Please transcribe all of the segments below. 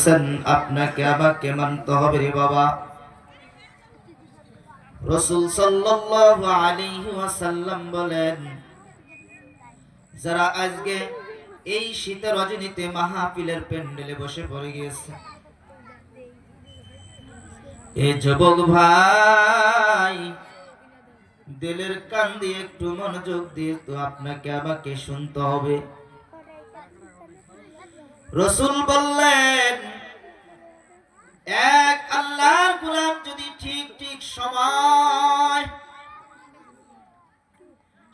বলতেছেন আপনাকে আমাকে মানতে হবে রে বাবা। রাসূল সাল্লাল্লাহু আলাইহি ওয়াসাল্লাম বলেন, যারা আজকে এই শীতের রজনীতে মাহফিলের প্যান্ডেলে বসে পড়ে গিয়েছে, এই যুবক ভাই দিলের কান দিয়ে একটু মনোযোগ দিয়ে তো আপনাকে আমাকে শুনতে হবে। রাসূল বললেন, এক আল্লাহর গোলাম যদি ঠিক ঠিক সময়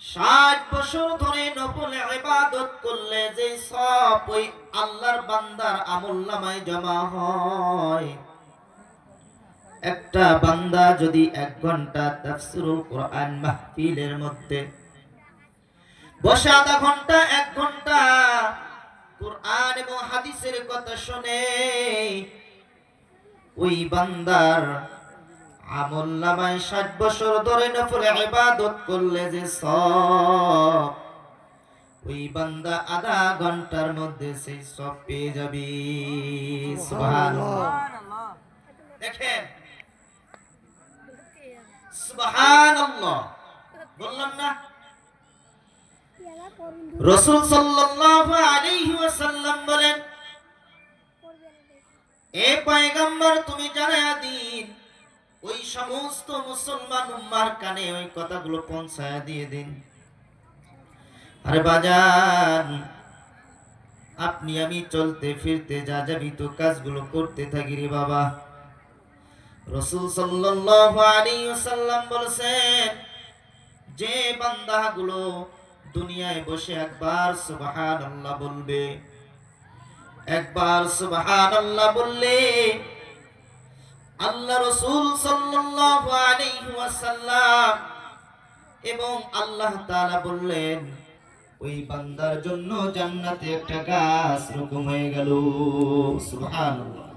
60 বছর ধরে নফল ইবাদত করলে যে সব ওই আল্লাহর বান্দার আমলনামায় জমা হয়, একটা বান্দা যদি 1 ঘন্টা তাফসীরুল কোরআন মাহফিলের মধ্যে বসে আধা ঘন্টা 1 ঘন্টা কোরআন এবং হাদিসের কথা শুনে, ওই বান্দার আমলনামায় 60 বছর ধরে নফল ইবাদত করলে যে সব, ওই বান্দা আধা ঘন্টার মধ্যে সেই সব পেয়ে যাবে। সুবহানাল্লাহ। দেখেন, সুবহানাল্লাহ বললাম না? রাসূল সাল্লাল্লাহু আলাইহি ওয়াসাল্লাম বলেন, এ পয়গম্বর তুমি জানায়া দিন, ওই সমস্ত মুসলমান উম্মার কানে ওই কথাগুলো পৌঁছায়া দিয়ে দিন। আরে বাজান, আপনি আমি চলতে ফিরতে যা যাবিত কাজগুলো করতে থাকি রে বাবা। রাসূল সাল্লাল্লাহু আলাইহি ওয়াসাল্লাম বলেছেন, যে বান্দাগুলো দুনিয়ায় বসে একবার সুবহানাল্লাহ বলবে, একবার সুবহানাল্লাহ বললে আল্লাহ রাসূল সাল্লাল্লাহু আলাইহি ওয়াসাল্লাম এবং আল্লাহ তাআলা বললেন, ওই বান্দার জন্য জান্নাতে একটা গাছ রকম হয়ে গেল। সুবহানাল্লাহ।